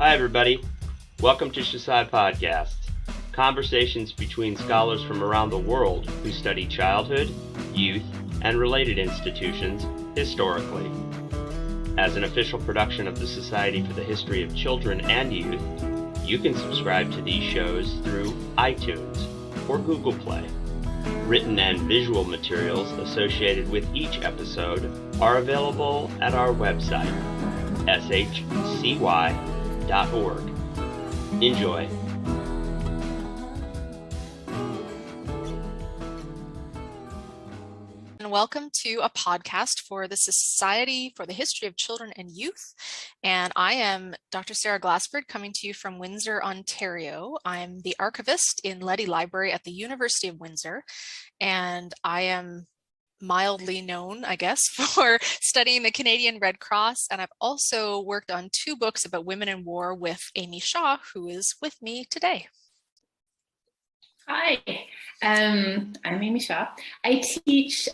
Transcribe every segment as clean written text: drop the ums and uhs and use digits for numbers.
Hi, everybody. Welcome to Shasai Podcast, conversations between scholars from around the world who study childhood, youth, and related institutions historically. As an official production of the Society for the History of Children and Youth, you can subscribe to these shows through iTunes or Google Play. Written and visual materials associated with each episode are available at our website, shcy.org. Enjoy. And welcome to a podcast for the Society for the History of Children and Youth. And I am Dr. Sarah Glassford, coming to you from Windsor, Ontario. I'm the archivist in Leddy Library at the University of Windsor, and I am mildly known, I guess, for studying the Canadian Red Cross. And I've also worked on 2 books about women in war with Amy Shaw, who is with me today. Hi, I'm Amy Shaw. I teach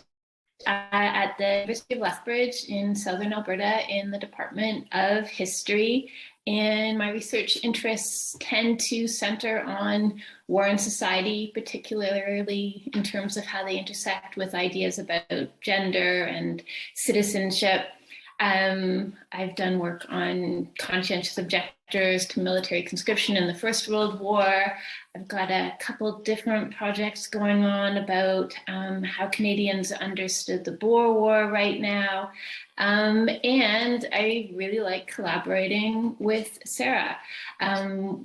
at the University of Lethbridge in Southern Alberta in the Department of History, and my research interests tend to center on war and society, particularly in terms of how they intersect with ideas about gender and citizenship. I've done work on conscientious objectors to military conscription in the First World War. I've got a couple different projects going on about how Canadians understood the Boer War right now. And I really like collaborating with Sarah.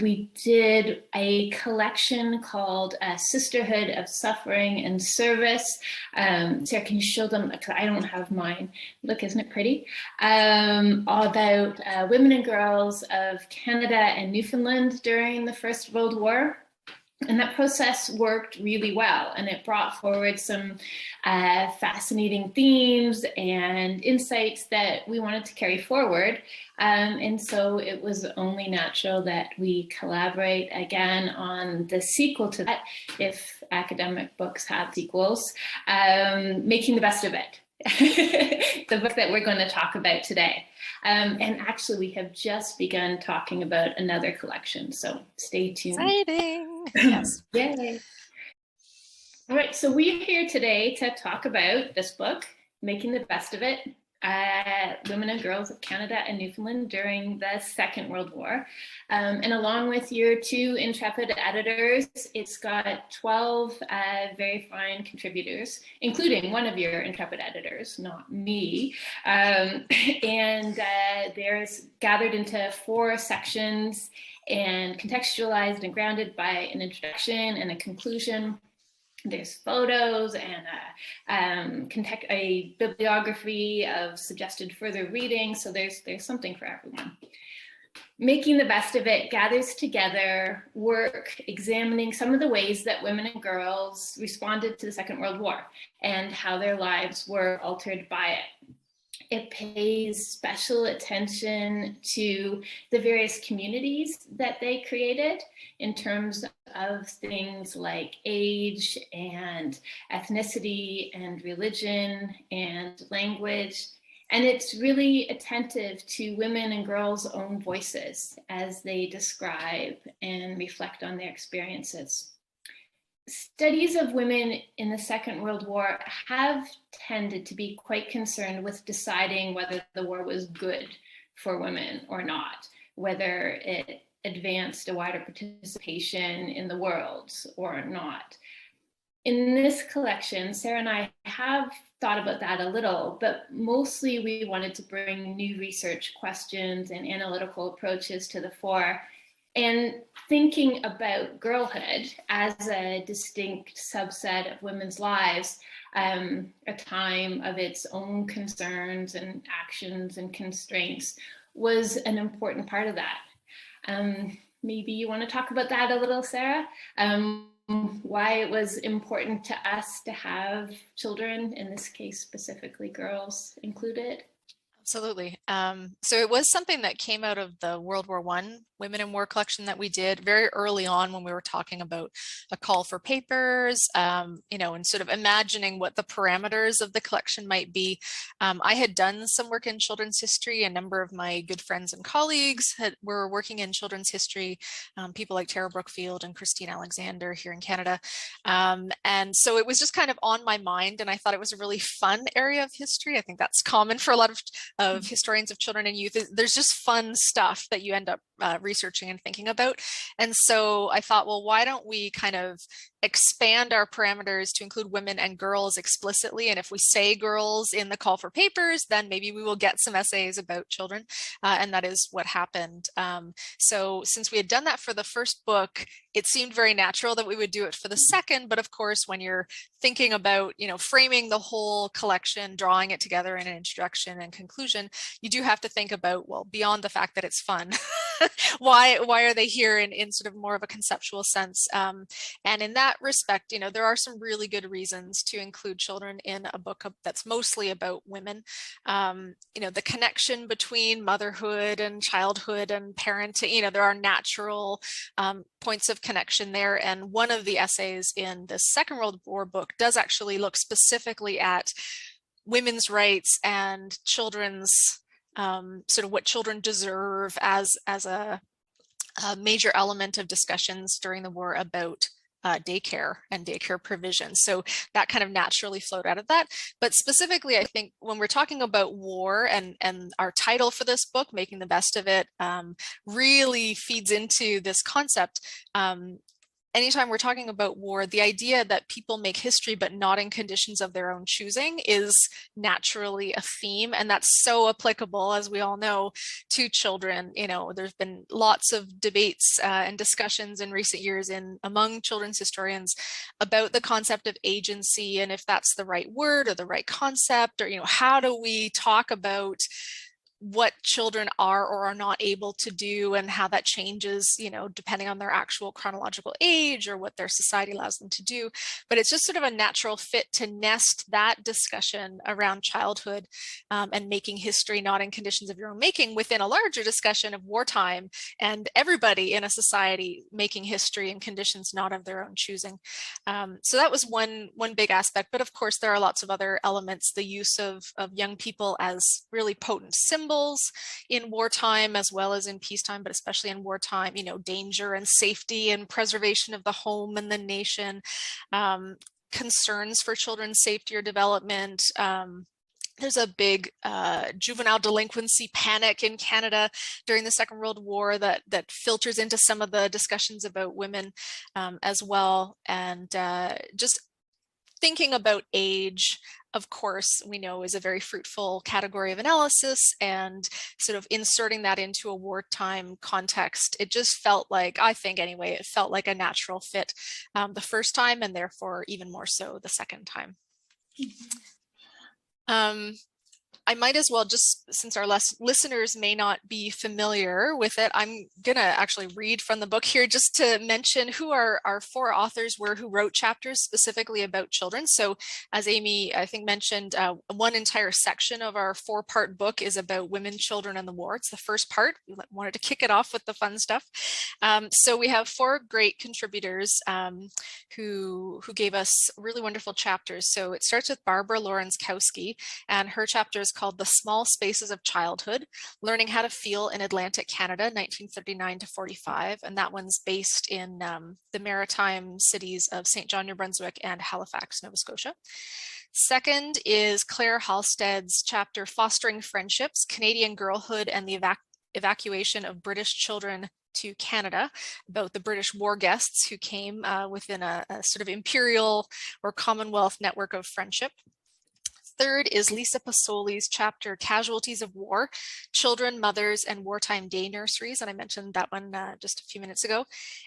We did a collection called Sisterhood of Suffering and Service. Sarah, can you show them? I don't have mine. Look, isn't it pretty? All about women and girls of Canada and Newfoundland during the First World War. And that process worked really well, and it brought forward some fascinating themes and insights that we wanted to carry forward. And so it was only natural that we collaborate again on the sequel to that, if academic books have sequels, Making the Best of It. The book that we're going to talk about today. And actually, we have just begun talking about another collection, so stay tuned. Exciting! Yes. Yay! All right, so we're here today to talk about this book, Making the Best of It, Women and Girls of Canada and Newfoundland during the Second World War. And along with your 2 intrepid editors, it's got 12 very fine contributors, including one of your intrepid editors, not me. And there's gathered into 4 sections and contextualized and grounded by an introduction and a conclusion. There's photos and a bibliography of suggested further reading. So there's something for everyone. Making the Best of It gathers together work examining some of the ways that women and girls responded to the Second World War and how their lives were altered by it. It pays special attention to the various communities that they created in terms of things like age and ethnicity and religion and language. And it's really attentive to women and girls' own voices as they describe and reflect on their experiences. Studies of women in the Second World War have tended to be quite concerned with deciding whether the war was good for women or not, whether it advanced a wider participation in the world or not. In this collection, Sarah and I have thought about that a little, but mostly we wanted to bring new research questions and analytical approaches to the fore, and thinking about girlhood as a distinct subset of women's lives, a time of its own concerns and actions and constraints, was an important part of that. Maybe you want to talk about that a little, Sarah? Why it was important to us to have children, in this case specifically girls, included? Absolutely. So it was something that came out of the World War I Women in War collection that we did very early on when we were talking about a call for papers, and sort of imagining what the parameters of the collection might be. I had done some work in children's history. A number of my good friends and colleagues were working in children's history, people like Tara Brookfield and Christine Alexander here in Canada. And so it was just kind of on my mind, and I thought it was a really fun area of history. I think that's common for a lot of historians of children and youth. There's just fun stuff that you end up researching and thinking about. And so I thought, well, why don't we kind of expand our parameters to include women and girls explicitly? And if we say girls in the call for papers, then maybe we will get some essays about children. And that is what happened. So since we had done that for the first book, it seemed very natural that we would do it for the second. But of course, when you're thinking about, framing the whole collection, drawing it together in an introduction and conclusion, you do have to think about, well, beyond the fact that it's fun, why are they here in sort of more of a conceptual sense? And in that respect, there are some really good reasons to include children in a book that's mostly about women. The connection between motherhood and childhood and parenting, there are natural points of connection there. And one of the essays in the Second World War book does actually look specifically at women's rights and children's sort of what children deserve as a major element of discussions during the war about daycare and daycare provision. So that kind of naturally flowed out of that. But specifically, I think when we're talking about war and our title for this book, Making the Best of It, really feeds into this concept. Anytime we're talking about war, the idea that people make history but not in conditions of their own choosing is naturally a theme. And that's so applicable, as we all know, to children. There's been lots of debates and discussions in recent years among children's historians about the concept of agency and if that's the right word or the right concept, or, how do we talk about what children are or are not able to do and how that changes, depending on their actual chronological age or what their society allows them to do. But it's just sort of a natural fit to nest that discussion around childhood and making history not in conditions of your own making within a larger discussion of wartime and everybody in a society making history in conditions not of their own choosing. So that was one big aspect. But of course, there are lots of other elements, the use of young people as really potent symbols in wartime as well as in peacetime, but especially in wartime, danger and safety and preservation of the home and the nation, concerns for children's safety or development. There's a big juvenile delinquency panic in Canada during the Second World War that filters into some of the discussions about women as well. And just thinking about age, of course, we know is a very fruitful category of analysis, and sort of inserting that into a wartime context, it just felt like, I think anyway, it felt like a natural fit the first time, and therefore even more so the second time. I might as well, just since our listeners may not be familiar with it, I'm going to actually read from the book here just to mention who our four authors were who wrote chapters specifically about children. So as Amy, I think, mentioned, one entire section of our 4-part book is about women, children, and the war. It's the first part. We wanted to kick it off with the fun stuff. So we have 4 great contributors who gave us really wonderful chapters. So it starts with Barbara Lawrence-Kowski, and her chapter is called The Small Spaces of Childhood, Learning How to Feel in Atlantic Canada, 1939 to 45. And that one's based in the maritime cities of St. John, New Brunswick and Halifax, Nova Scotia. Second is Claire Halstead's chapter, Fostering Friendships, Canadian Girlhood and the Evacuation of British Children to Canada, about the British war guests who came within a sort of imperial or Commonwealth network of friendship. Third is Lisa Pasoli's chapter, Casualties of War, Children, Mothers, and Wartime Day Nurseries. And I mentioned that one just a few minutes ago.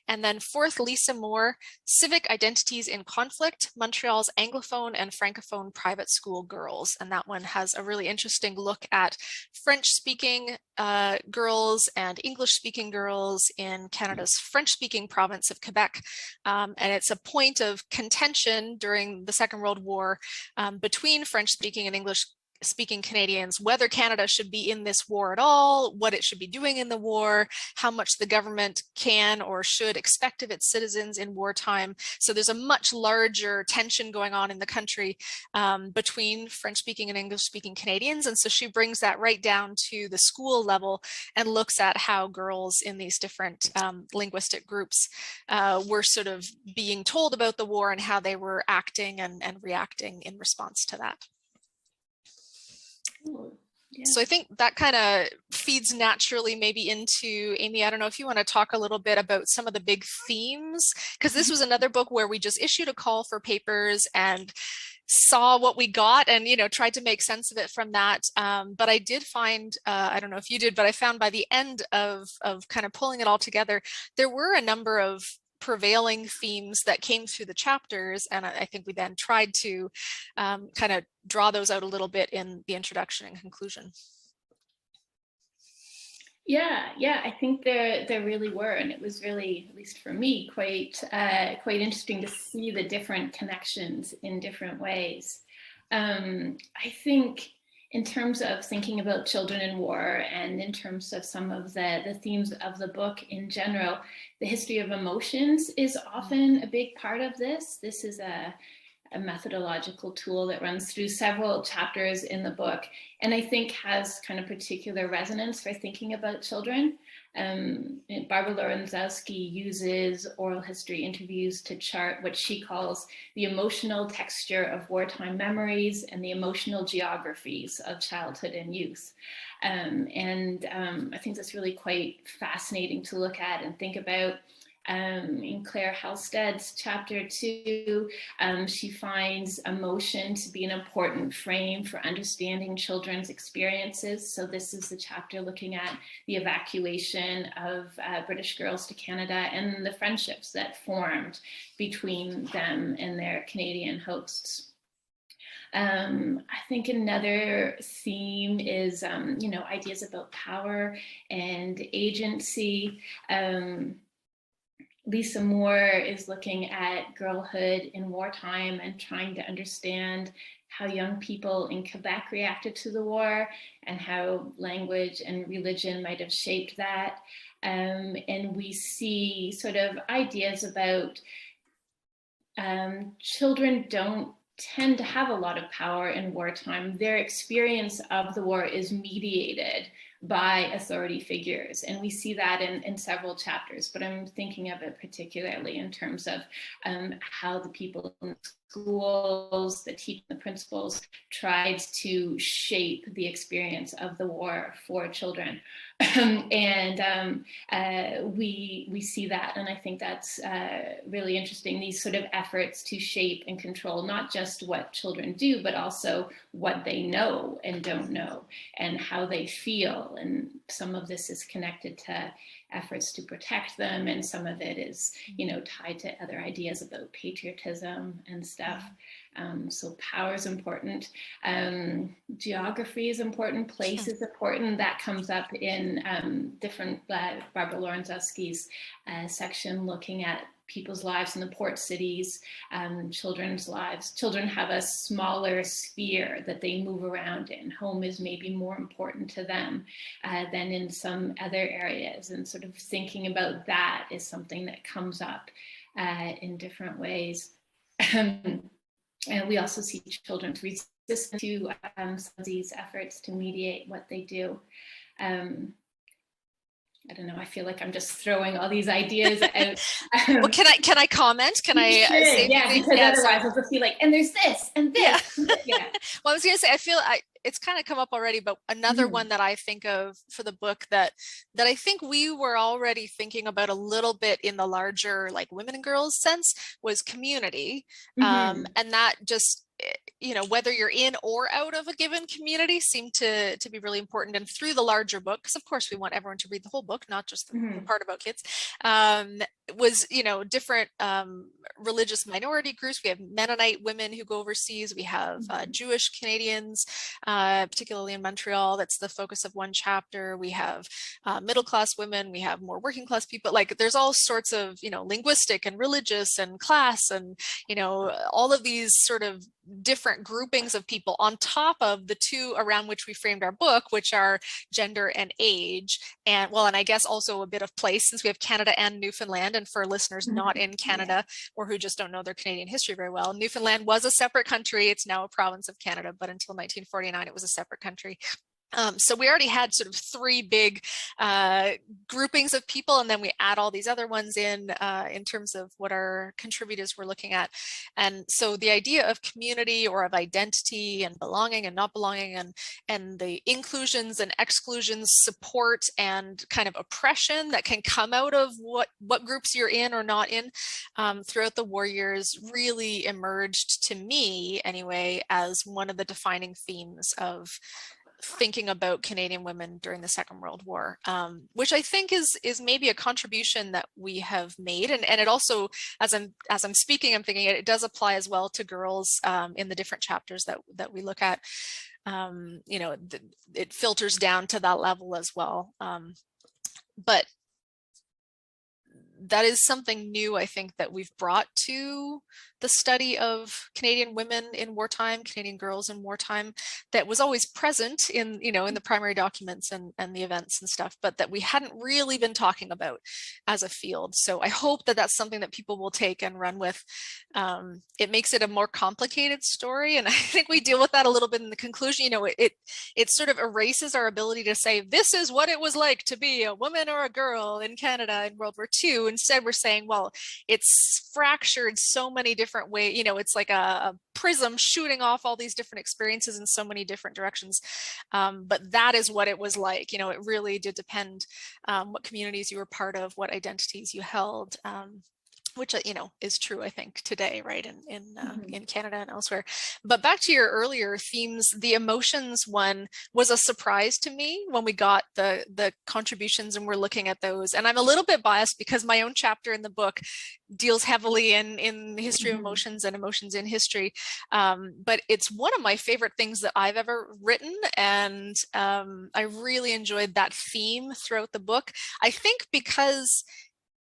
And then fourth, Lisa Moore, Civic Identities in Conflict, Montreal's Anglophone and Francophone Private School Girls. And that one has a really interesting look at French-speaking girls and English-speaking girls in Canada's French-speaking province of Quebec. And it's a point of contention during the Second World War between French-speaking and speaking Canadians whether Canada should be in this war at all, what it should be doing in the war, how much the government can or should expect of its citizens in wartime. So there's a much larger tension going on in the country between French-speaking and English-speaking Canadians. And so she brings that right down to the school level and looks at how girls in these different linguistic groups were sort of being told about the war and how they were acting and reacting in response to that. Cool. Yeah. So I think that kind of feeds naturally maybe into, Amy, I don't know if you want to talk a little bit about some of the big themes, because this was another book where we just issued a call for papers and saw what we got and, you know, tried to make sense of it from that. But I did find, I don't know if you did, but I found by the end of kind of pulling it all together, there were a number of prevailing themes that came through the chapters. And I think we then tried to kind of draw those out a little bit in the introduction and conclusion. Yeah, I think there really were, and it was really, at least for me, quite interesting to see the different connections in different ways. I think in terms of thinking about children in war and in terms of some of the themes of the book in general, the history of emotions is often a big part of this. This is a methodological tool that runs through several chapters in the book, and I think has kind of particular resonance for thinking about children. Barbara Lorenzowski uses oral history interviews to chart what she calls the emotional texture of wartime memories and the emotional geographies of childhood and youth. I think that's really quite fascinating to look at and think about. In Claire Halstead's chapter 2, she finds emotion to be an important frame for understanding children's experiences. So this is the chapter looking at the evacuation of British girls to Canada and the friendships that formed between them and their Canadian hosts. I think another theme is, ideas about power and agency. Lisa Moore is looking at girlhood in wartime and trying to understand how young people in Quebec reacted to the war and how language and religion might have shaped that. And we see sort of ideas about children don't tend to have a lot of power in wartime. Their experience of the war is mediated by authority figures. And we see that in several chapters, but I'm thinking of it particularly in terms of how the people in schools, the teachers, the principals tried to shape the experience of the war for children. We see that, and I think that's really interesting, these sort of efforts to shape and control not just what children do, but also what they know and don't know and how they feel. And some of this is connected to efforts to protect them, and some of it is, tied to other ideas about patriotism and stuff. So power is important. Geography is important. Place is important. That comes up in different Barbara Lorenzowski's section looking at people's lives in the port cities, children's lives. Children have a smaller sphere that they move around in. Home is maybe more important to them than in some other areas. And sort of thinking about that is something that comes up in different ways. And we also see children's resistance to some of these efforts to mediate what they do. I don't know, I feel like I'm just throwing all these ideas out. Well, can I comment? Can I say because otherwise I'll just be like, and there's this and this. Yeah. Well, I was going to say, it's kind of come up already, but another one that I think of for the book that I think we were already thinking about a little bit in the larger like women and girls sense was community. And that just, whether you're in or out of a given community seemed to be really important. And through the larger book, because of course we want everyone to read the whole book, not just the part about kids, was, different religious minority groups. We have Mennonite women who go overseas. We have Jewish Canadians, particularly in Montreal. That's the focus of one chapter. We have middle-class women. We have more working-class people. Like there's all sorts of, linguistic and religious and class and, all of these sort of different groupings of people on top of the two around which we framed our book, which are gender and age, and well, and I guess also a bit of place, since we have Canada and Newfoundland. And for listeners not in Canada or who just don't know their Canadian history very well, Newfoundland was a separate country. It's now a province of Canada, but until 1949 it was a separate country. So we already had sort of three big groupings of people, and then we add all these other ones in terms of what our contributors were looking at. And so the idea of community or of identity and belonging and not belonging, and the inclusions and exclusions, support and kind of oppression that can come out of what groups you're in or not in throughout the war years really emerged, to me anyway, as one of the defining themes of thinking about Canadian women during the Second World War, which I think is maybe a contribution that we have made, and it also, as I'm speaking, I'm thinking it does apply as well to girls in the different chapters that we look at. You know, it filters down to that level as well, but that is something new, I think, that we've brought to the study of Canadian women in wartime, Canadian girls in wartime, that was always present in, you know, in the primary documents and the events and stuff, but that we hadn't really been talking about as a field. So I hope that that's something that people will take and run with. It makes it a more complicated story, and I think we deal with that a little bit in the conclusion. You know, it sort of erases our ability to say, this is what it was like to be a woman or a girl in Canada in World War II. Instead, we're saying, well, it's fractured so many different ways. You know, it's like a prism shooting off all these different experiences in so many different directions. But that is what it was like. You know, it really did depend what communities you were part of, what identities you held. Which, you know, is true, I think, today, right, in Canada and elsewhere. But back to your earlier themes, the emotions one was a surprise to me when we got the contributions and we're looking at those. And I'm a little bit biased because my own chapter in the book deals heavily in the history of emotions and emotions in history. But it's one of my favorite things that I've ever written. And I really enjoyed that theme throughout the book. I think because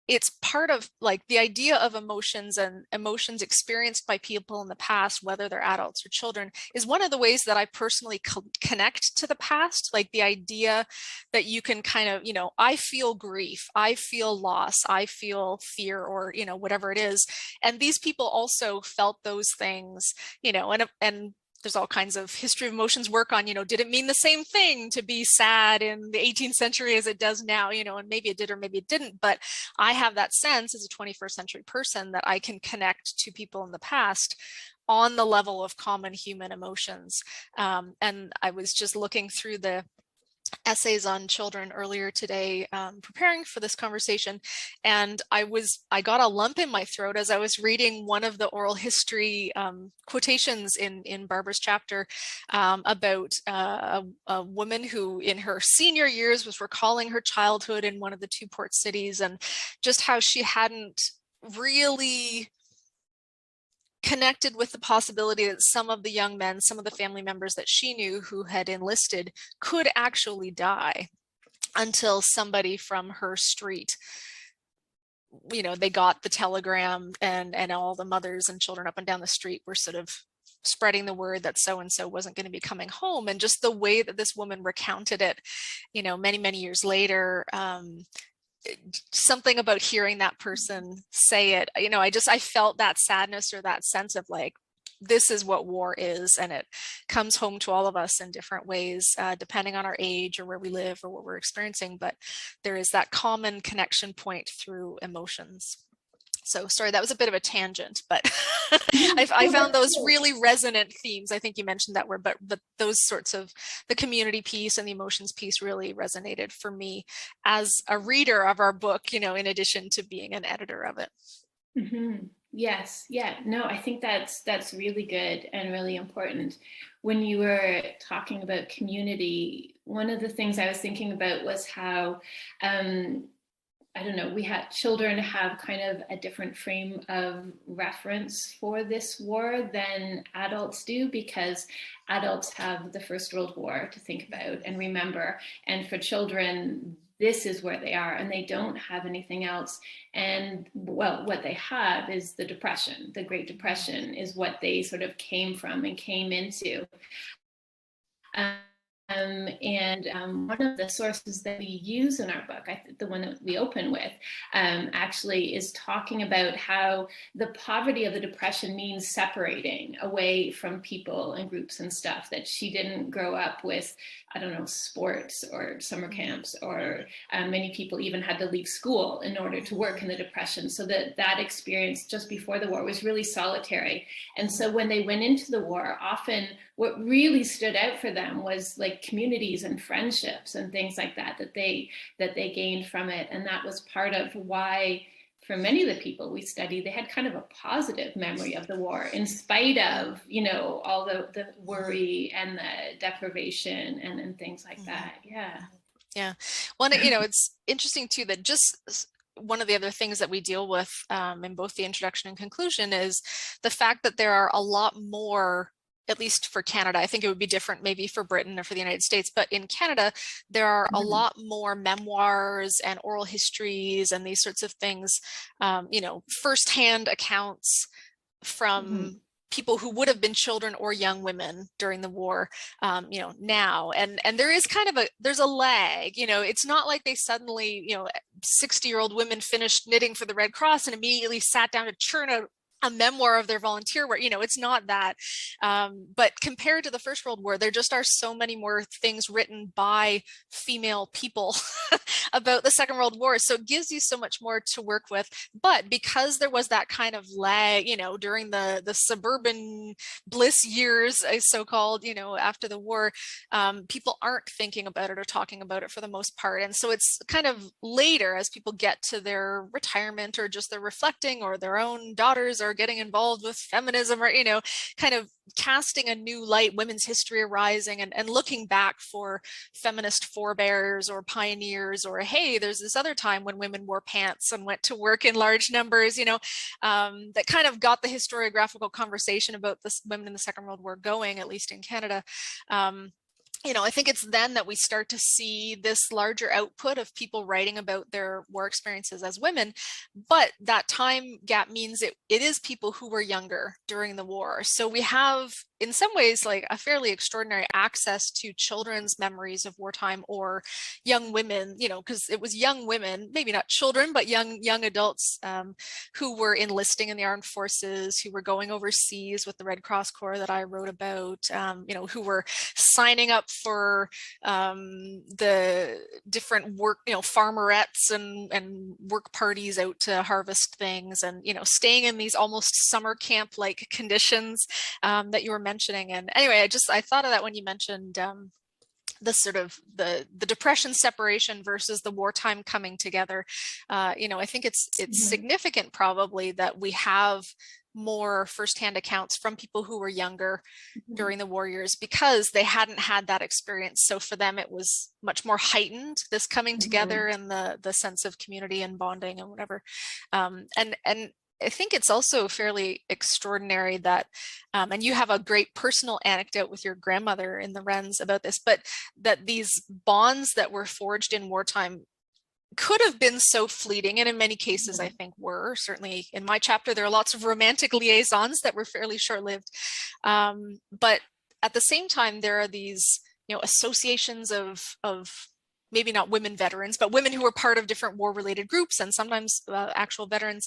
it's part of like the idea of emotions and emotions experienced by people in the past, whether they're adults or children, is one of the ways that I personally connect to the past. Like the idea that you can kind of, you know, I feel grief, I feel loss, I feel fear, or, you know, whatever it is. And these people also felt those things, you know, and there's all kinds of history of emotions work on, you know, did it mean the same thing to be sad in the 18th century as it does now, you know, and maybe it did or maybe it didn't. But I have that sense as a 21st century person that I can connect to people in the past on the level of common human emotions. And I was just looking through the essays on children earlier today, preparing for this conversation, and I got a lump in my throat as I was reading one of the oral history quotations in Barbara's chapter about a woman who in her senior years was recalling her childhood in one of the two port cities, and just how she hadn't really connected with the possibility that some of the young men, some of the family members that she knew who had enlisted could actually die, until somebody from her street, you know, they got the telegram, and all the mothers and children up and down the street were sort of spreading the word that so-and-so wasn't going to be coming home. And just the way that this woman recounted it, you know, many, many years later, something about hearing that person say it, you know, I felt that sadness or that sense of like, this is what war is, and it comes home to all of us in different ways, depending on our age or where we live or what we're experiencing. But there is that common connection point through emotions. So sorry, that was a bit of a tangent, but I found those really resonant themes. I think you mentioned that word, but those sorts of the community piece and the emotions piece really resonated for me as a reader of our book, you know, in addition to being an editor of it. Mm-hmm. Yes. Yeah. No, I think that's really good and really important. When you were talking about community, one of the things I was thinking about was how, I don't know, children have kind of a different frame of reference for this war than adults do, because adults have the First World War to think about and remember. And for children, this is where they are, and they don't have anything else. And well, what they have is the Depression. The Great Depression is what they sort of came from and came into. One of the sources that we use in our book, the one that we open with, actually is talking about how the poverty of the Depression means separating away from people and groups and stuff, that she didn't grow up with, I don't know, sports or summer camps, or many people even had to leave school in order to work in the Depression. So that experience just before the war was really solitary. And so when they went into the war, often what really stood out for them was like communities and friendships and things like that they gained from it. And that was part of why, for many of the people we studied, they had kind of a positive memory of the war, in spite of, you know, all the worry and the deprivation and things like that. Yeah. Well, you know, it's interesting too that just one of the other things that we deal with in both the introduction and conclusion is the fact that there are a lot more, at least for Canada. I think it would be different maybe for Britain or for the United States, but in Canada, there are a lot more memoirs and oral histories and these sorts of things, you know, firsthand accounts from people who would have been children or young women during the war, you know, now. And there is kind of there's a lag, you know, it's not like they suddenly, you know, 60-year-old women finished knitting for the Red Cross and immediately sat down to churn out a memoir of their volunteer work. You know, it's not that. But compared to the First World War, there just are so many more things written by female people about the Second World War. So it gives you so much more to work with. But because there was that kind of lag, you know, during the suburban bliss years, so-called, you know, after the war, people aren't thinking about it or talking about it for the most part. And so it's kind of later, as people get to their retirement or just they're reflecting, or their own daughters are getting involved with feminism, or, you know, kind of casting a new light, women's history arising, and looking back for feminist forebears or pioneers, or hey, there's this other time when women wore pants and went to work in large numbers, you know, that kind of got the historiographical conversation about the women in the Second World War going, at least in Canada. You know, I think it's then that we start to see this larger output of people writing about their war experiences as women. But that time gap means it is people who were younger during the war. So we have, in some ways, like a fairly extraordinary access to children's memories of wartime, or young women, you know, because it was young women, maybe not children, but young adults who were enlisting in the armed forces, who were going overseas with the Red Cross Corps that I wrote about, you know, who were signing up for the different work, you know, farmerettes and work parties out to harvest things, and, you know, staying in these almost summer camp like conditions that you were mentioning. And anyway, I thought of that when you mentioned the sort of the Depression separation versus the wartime coming together. You know, I think it's significant probably that we have more firsthand accounts from people who were younger during the war years, because they hadn't had that experience. So for them, it was much more heightened, this coming together and the sense of community and bonding and whatever. And I think it's also fairly extraordinary that, and you have a great personal anecdote with your grandmother in the Wrens about this, but that these bonds that were forged in wartime could have been so fleeting, and in many cases I think were. Certainly in my chapter there are lots of romantic liaisons that were fairly short-lived, but at the same time there are these, you know, associations of maybe not women veterans, but women who were part of different war-related groups, and sometimes actual veterans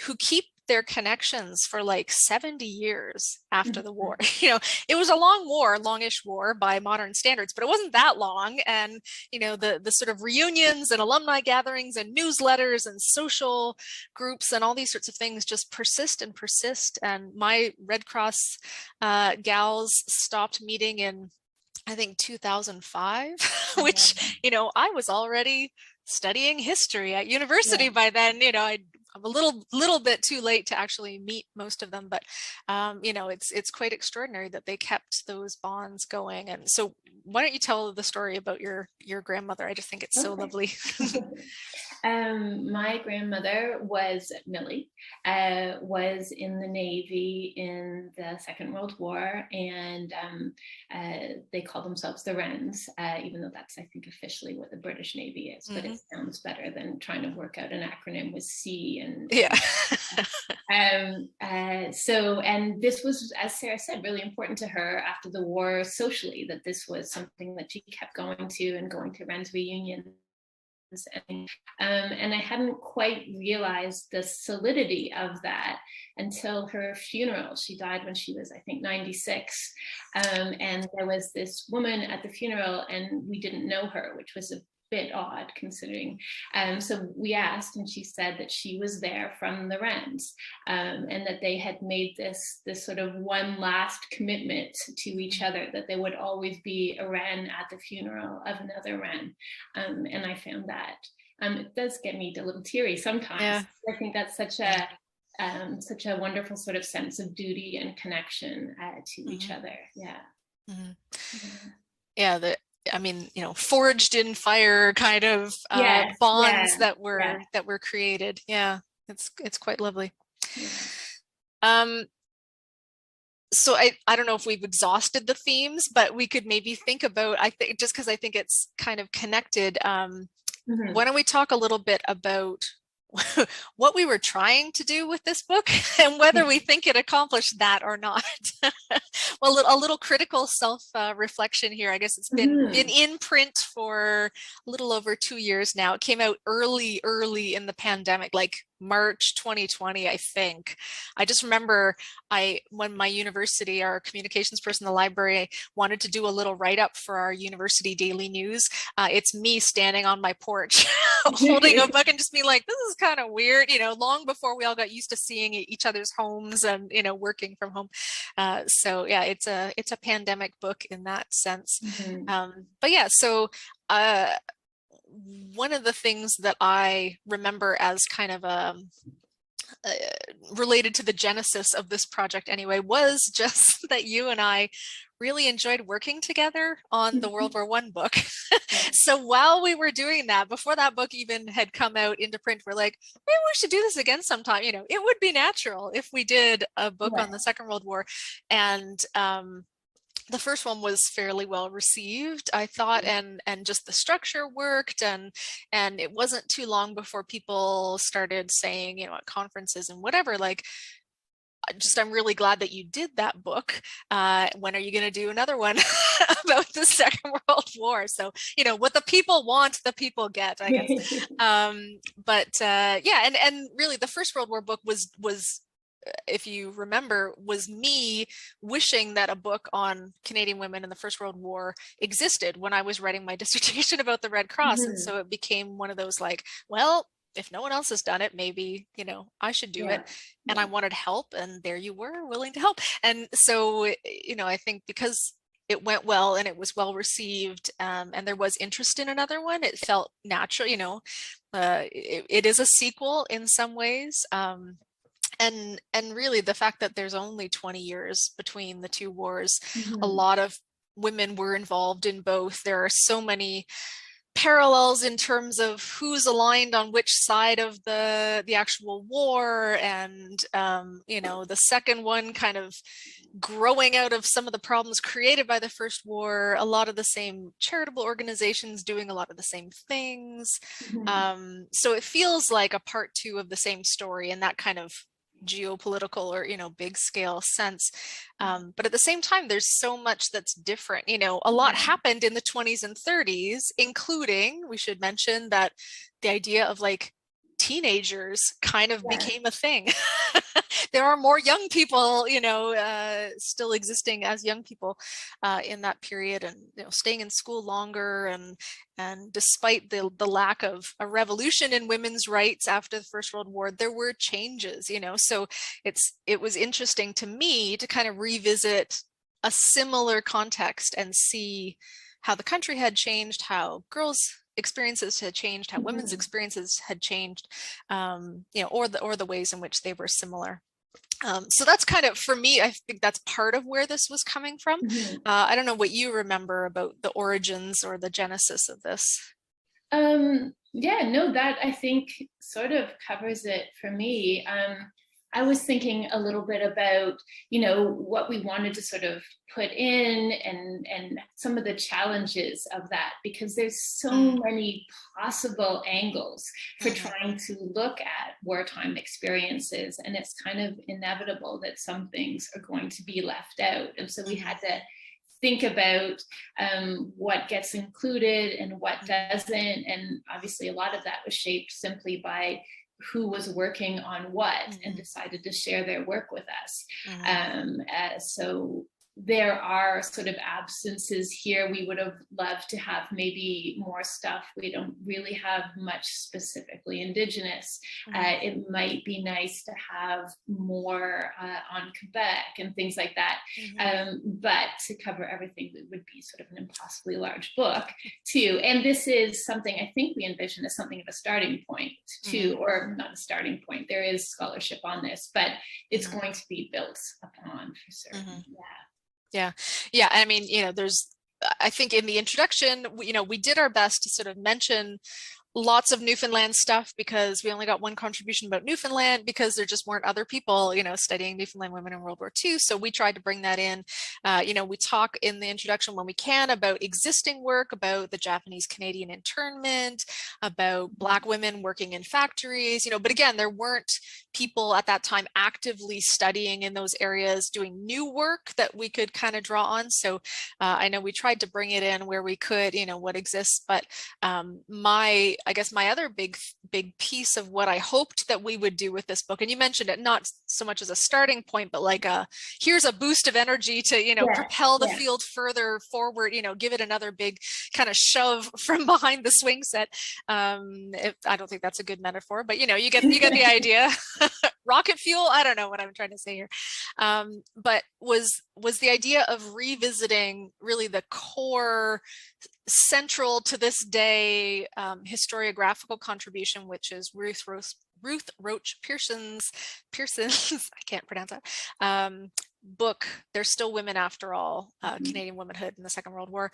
who keep their connections for like 70 years after the war. You know, it was a long war, longish war by modern standards, but it wasn't that long. And, you know, the sort of reunions and alumni gatherings and newsletters and social groups and all these sorts of things just persist and persist. And my Red Cross gals stopped meeting in, I think, 2005, which, you know, I was already studying history at university by then. You know, I'm a little bit too late to actually meet most of them, but you know, it's quite extraordinary that they kept those bonds going. And so why don't you tell the story about your grandmother? I just think it's so lovely. My grandmother was Millie, was in the Navy in the Second World War, and they call themselves the Wrens, even though that's, I think, officially what the British Navy is, but it sounds better than trying to work out an acronym with C and yeah. And this was, as Sarah said, really important to her after the war socially, that this was something that she kept going to Wrens reunions. And I hadn't quite realized the solidity of that until her funeral. She died when she was, I think, 96. And there was this woman at the funeral, and we didn't know her, which was a bit odd considering. So we asked, and she said that she was there from the Wrens, and that they had made this sort of one last commitment to each other, that there would always be a Wren at the funeral of another Wren. And I found that it does get me a little teary sometimes. Yeah. I think that's such a wonderful sort of sense of duty and connection to each other. Yeah. Yeah. Forged in fire kind of bonds that were created. Yeah, it's quite lovely. Yeah. So I don't know if we've exhausted the themes, but we could maybe think about, I think, just because I think it's kind of connected. Why don't we talk a little bit about what we were trying to do with this book and whether we think it accomplished that or not. Well, a little critical self-reflection here. I guess it's been in print for a little over 2 years now. It came out early in the pandemic, like March 2020, I think. I just remember when my university, our communications person in the library, wanted to do a little write-up for our university daily news. It's me standing on my porch holding a book and just being like, this is kind of weird, long before we all got used to seeing each other's homes and, working from home. So yeah, it's a pandemic book in that sense. But yeah, so one of the things that I remember as kind of related to the genesis of this project anyway, was just that you and I really enjoyed working together on the World War I book. So while we were doing that, before that book even had come out into print, we're like, maybe we should do this again sometime. It would be natural if we did a book on the Second World War. And the first one was fairly well received, I thought, and just the structure worked, and it wasn't too long before people started saying, at conferences and whatever, like, I'm really glad that you did that book. When are you going to do another one about the Second World War? So, what the people want, the people get, I guess. And really the First World War book was, if you remember, was me wishing that a book on Canadian women in the First World War existed when I was writing my dissertation about the Red Cross. And so it became one of those like, well, if no one else has done it, maybe, I should do it. And I wanted help, and there you were, willing to help. And so, I think because it went well and it was well received, and there was interest in another one, it felt natural. It is a sequel in some ways. And really the fact that there's only 20 years between the two wars, a lot of women were involved in both. There are so many parallels in terms of who's aligned on which side of the actual war, and the second one kind of growing out of some of the problems created by the first war, a lot of the same charitable organizations doing a lot of the same things. So it feels like a part two of the same story in that kind of geopolitical or big scale sense, but at the same time there's so much that's different. A lot happened in the 20s and 30s, including, we should mention, that the idea of like teenagers kind of became a thing. There are more young people, still existing as young people in that period, and staying in school longer, and despite the lack of a revolution in women's rights after the First World War, there were changes. So it was interesting to me to kind of revisit a similar context and see how the country had changed, how girls' experiences had changed, how women's experiences had changed, or the ways in which they were similar. So that's kind of, for me, I think that's part of where this was coming from. I don't know what you remember about the origins or the genesis of this. Yeah, no, that I think sort of covers it for me. I was thinking a little bit about, what we wanted to sort of put in and some of the challenges of that, because there's so many possible angles for trying to look at wartime experiences, and it's kind of inevitable that some things are going to be left out. And so we had to think about what gets included and what doesn't. And obviously a lot of that was shaped simply by who was working on what and decided to share their work with us. So there are sort of absences here. We would have loved to have maybe more stuff. We don't really have much specifically Indigenous. It might be nice to have more on Quebec and things like that. But to cover everything, it would be sort of an impossibly large book too. And this is something I think we envision as something of a starting point too, or not a starting point. There is scholarship on this, but it's going to be built upon for certain. Yeah. I mean, I think in the introduction, we did our best to sort of mention lots of Newfoundland stuff, because we only got one contribution about Newfoundland because there just weren't other people, studying Newfoundland women in World War II. So we tried to bring that in. We talk in the introduction when we can about existing work, about the Japanese Canadian internment, about Black women working in factories, but again, there weren't people at that time actively studying in those areas doing new work that we could kind of draw on. So I know we tried to bring it in where we could, what exists, but I guess my other big piece of what I hoped that we would do with this book, and you mentioned it not so much as a starting point, but like here's a boost of energy to, propel the field further forward, give it another big kind of shove from behind the swing set. I don't think that's a good metaphor, but you get the idea. Rocket fuel, I don't know what I'm trying to say here. But was the idea of revisiting really the core, central to this day historiographical contribution, which is Ruth Roach Pearson's I can't pronounce that book, There's Still Women After All, Canadian Womanhood in the Second World War,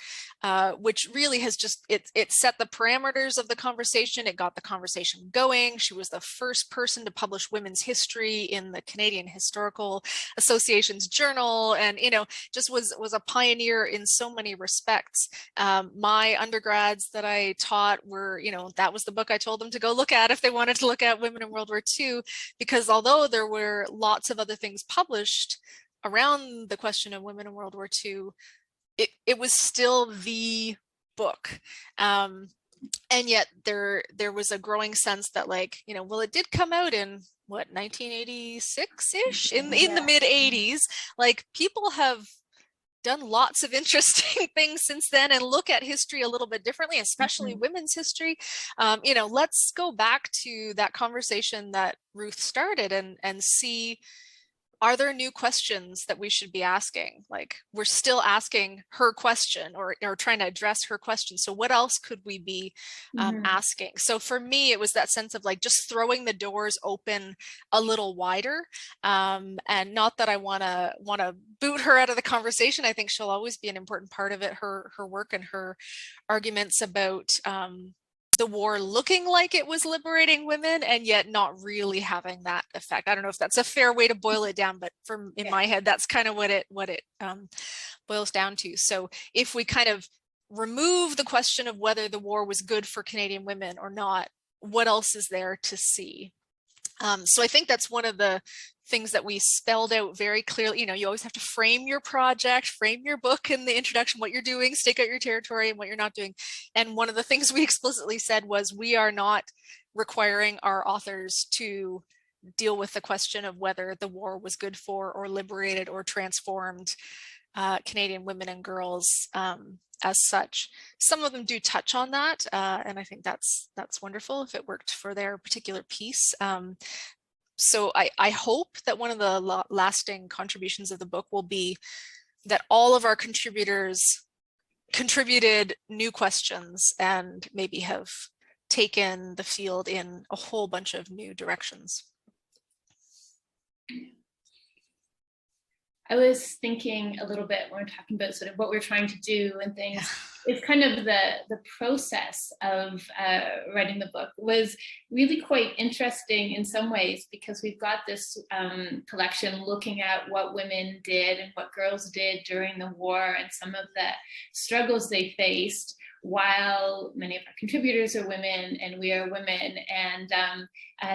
which really has just, it set the parameters of the conversation. It got the conversation going. She was the first person to publish women's history in the Canadian Historical Association's journal, and just was a pioneer in so many respects. My undergrads that I taught were, that was the book I told them to go look at if they wanted to look at women in World War II, because although there were lots of other things published around the question of women in World War II, it was still the book. And yet there was a growing sense that, like, well, it did come out in what, 1986-ish, in the mid 80s. Like, people have done lots of interesting things since then and look at history a little bit differently, especially women's history. Let's go back to that conversation that Ruth started and see, are there new questions that we should be asking? Like, we're still asking her question or trying to address her question. So what else could we be asking? So for me, it was that sense of like just throwing the doors open a little wider. And not that I want to boot her out of the conversation. I think she'll always be an important part of it, her work and her arguments about the war looking like it was liberating women and yet not really having that effect. I don't know if that's a fair way to boil it down, but in my head, that's kind of what it boils down to. So if we kind of remove the question of whether the war was good for Canadian women or not, what else is there to see? So I think that's one of the things that we spelled out very clearly. You always have to frame your project, frame your book in the introduction, what you're doing, stake out your territory and what you're not doing. And one of the things we explicitly said was, we are not requiring our authors to deal with the question of whether the war was good for or liberated or transformed Canadian women and girls as such. Some of them do touch on that, and I think that's wonderful if it worked for their particular piece. So I hope that one of the lasting contributions of the book will be that all of our contributors contributed new questions and maybe have taken the field in a whole bunch of new directions. I was thinking a little bit when we're talking about sort of what we're trying to do and things. it's kind of the process of writing the book was really quite interesting in some ways, because we've got this collection looking at what women did and what girls did during the war and some of the struggles they faced, while many of our contributors are women and we are women. And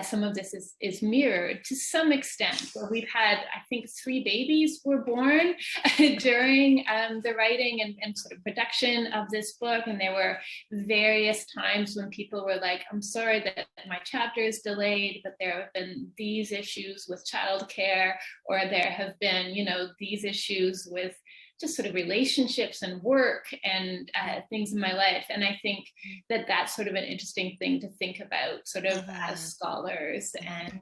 some of this is mirrored to some extent. So we've had, I think, 3 babies were born during the writing and sort of production of this book. And there were various times when people were like, I'm sorry that my chapter is delayed, but there have been these issues with childcare, or there have been, you know, these issues with just sort of relationships and work and things in my life. And I think that that's sort of an interesting thing to think about, sort of as scholars and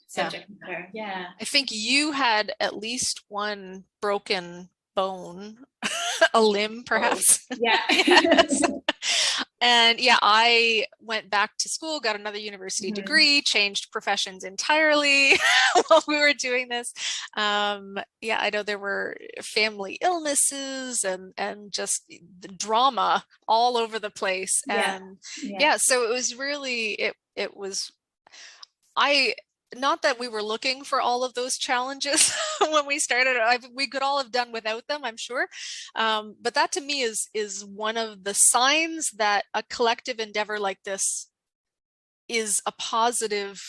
subject matter. Yeah. I think you had at least one broken bone, a limb perhaps. Oh, yeah. Yes. And yeah, I went back to school, got another university degree, changed professions entirely while we were doing this. Yeah, I know there were family illnesses and just the drama all over the place. And yeah, so it was really, it was, not that we were looking for all of those challenges when we started. We could all have done without them, I'm sure. But that to me is one of the signs that a collective endeavor like this is a positive,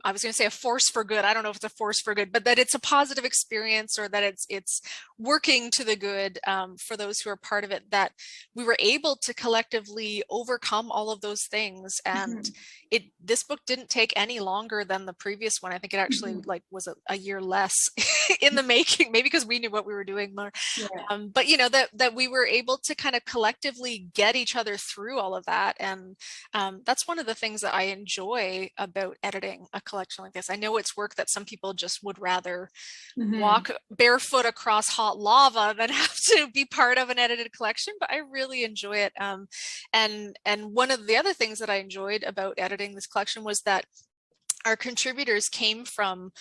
I was going to say a force for good. I don't know if it's a force for good, but that it's a positive experience, or that it's working to the good for those who are part of it, that we were able to collectively overcome all of those things. And this book didn't take any longer than the previous one. I think it actually like was a year less in the making, maybe because we knew what we were doing more. But you know, that we were able to kind of collectively get each other through all of that. And that's one of the things that I enjoy about editing a collection like this. I know it's work that some people just would rather walk barefoot across hot lava than have to be part of an edited collection, but I really enjoy it. And one of the other things that I enjoyed about editing this collection was that our contributors came from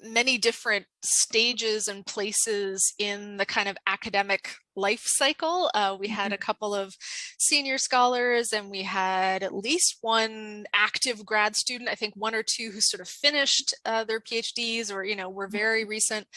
many different stages and places in the kind of academic life cycle. We had a couple of senior scholars, and we had at least one active grad student, I think 1 or 2 who sort of finished their PhDs, or, you know, were very recent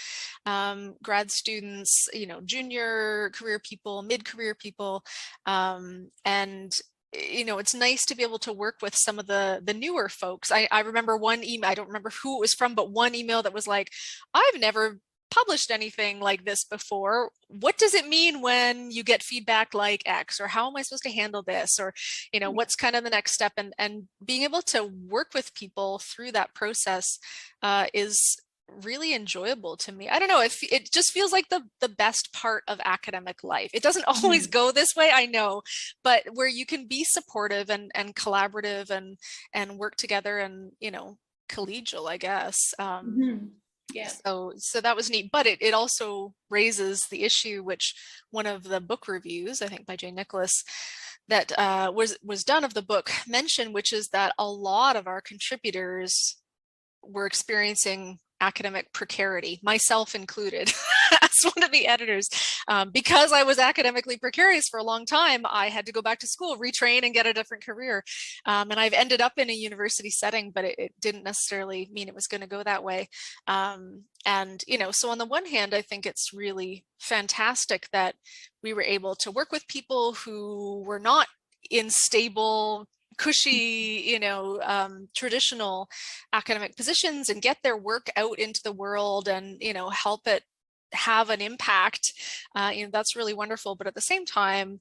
grad students, you know, junior career people, mid-career people, and you know, it's nice to be able to work with some of the newer folks. I remember one email, I don't remember who it was from, but one email that was like, I've never published anything like this before. What does it mean when you get feedback like X, or how am I supposed to handle this? Or, you know, what's kind of the next step? And being able to work with people through that process is really enjoyable to me. I don't know, if it just feels like the best part of academic life. It doesn't always go this way, I know, but where you can be supportive and collaborative and work together and, you know, collegial, I guess. Yeah. So that was neat, but it also raises the issue, which one of the book reviews, I think by Jane Nicholas, that was done of the book mentioned, which is that a lot of our contributors were experiencing academic precarity, myself included, as one of the editors. Because I was academically precarious for a long time, I had to go back to school, retrain, and get a different career. And I've ended up in a university setting, but it didn't necessarily mean it was going to go that way. And, you know, so on the one hand, I think it's really fantastic that we were able to work with people who were not in stable, cushy, you know, traditional academic positions, and get their work out into the world and, you know, help it have an impact. You know, that's really wonderful. But at the same time,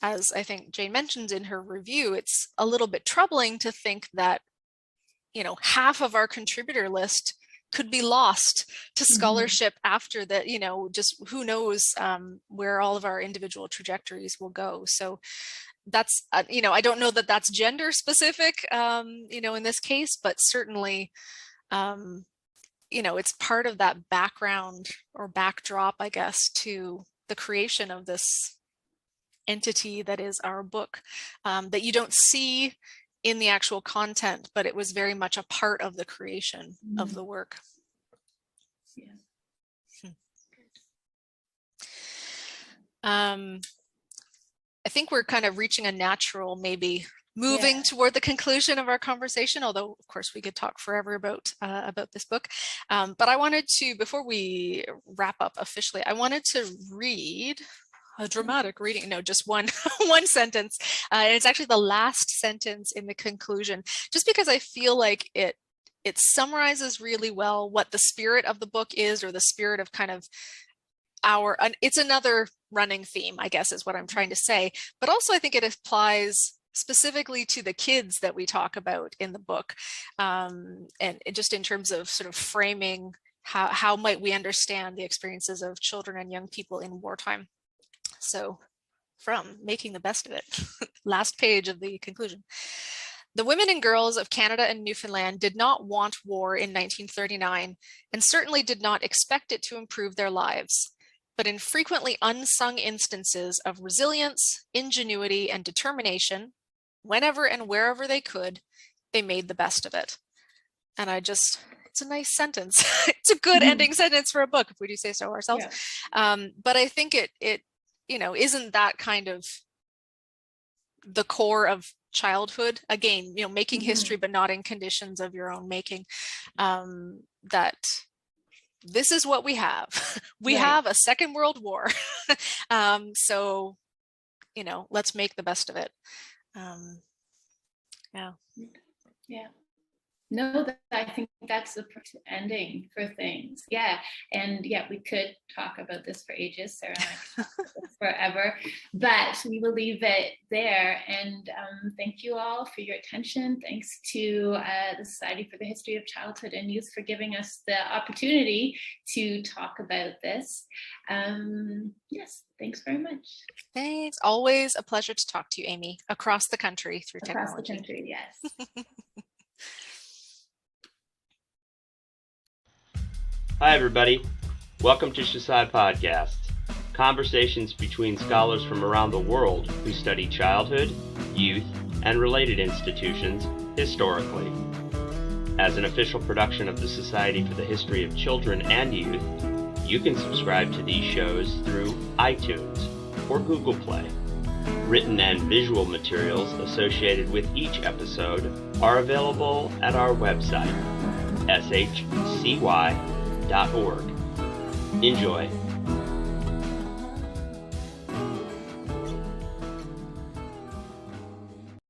as I think Jane mentioned in her review, it's a little bit troubling to think that, you know, half of our contributor list could be lost to scholarship after that, you know, just who knows where all of our individual trajectories will go. So that's, you know, I don't know that that's gender specific, you know, in this case, but certainly, you know, it's part of that background or backdrop, I guess, to the creation of this entity that is our book, that you don't see in the actual content, but it was very much a part of the creation of the work. I think we're kind of reaching a natural, maybe moving toward the conclusion of our conversation, although of course we could talk forever about this book. But I wanted to, before we wrap up officially, I wanted to read a dramatic reading, no, just one sentence. And it's actually the last sentence in the conclusion, just because I feel like it summarizes really well what the spirit of the book is, or the spirit of kind of it's another running theme, I guess, is what I'm trying to say. But also I think it applies specifically to the kids that we talk about in the book. And just in terms of sort of framing how might we understand the experiences of children and young people in wartime. So from Making the Best of It, last page of the conclusion. The women and girls of Canada and Newfoundland did not want war in 1939, and certainly did not expect it to improve their lives. But in frequently unsung instances of resilience, ingenuity, and determination, whenever and wherever they could, they made the best of it. And it's a nice sentence. It's a good ending sentence for a book, if we do say so ourselves. Yeah. But I think it isn't that kind of the core of childhood? Again, making history, but not in conditions of your own making. That this is what we have. We have a Second World War. So, let's make the best of it. Yeah. No, I think that's the perfect ending for things. Yeah. And we could talk about this for ages, Sarah and I could talk about this forever, but we will leave it there. And thank you all for your attention. Thanks to the Society for the History of Childhood and Youth for giving us the opportunity to talk about this. Yes, thanks very much. Thanks. Always a pleasure to talk to you, Amy, across the country through technology. Across the country, yes. Hi, everybody. Welcome to Shasai Podcast, conversations between scholars from around the world who study childhood, youth, and related institutions historically. As an official production of the Society for the History of Children and Youth, you can subscribe to these shows through iTunes or Google Play. Written and visual materials associated with each episode are available at our website, shcy.org. Enjoy.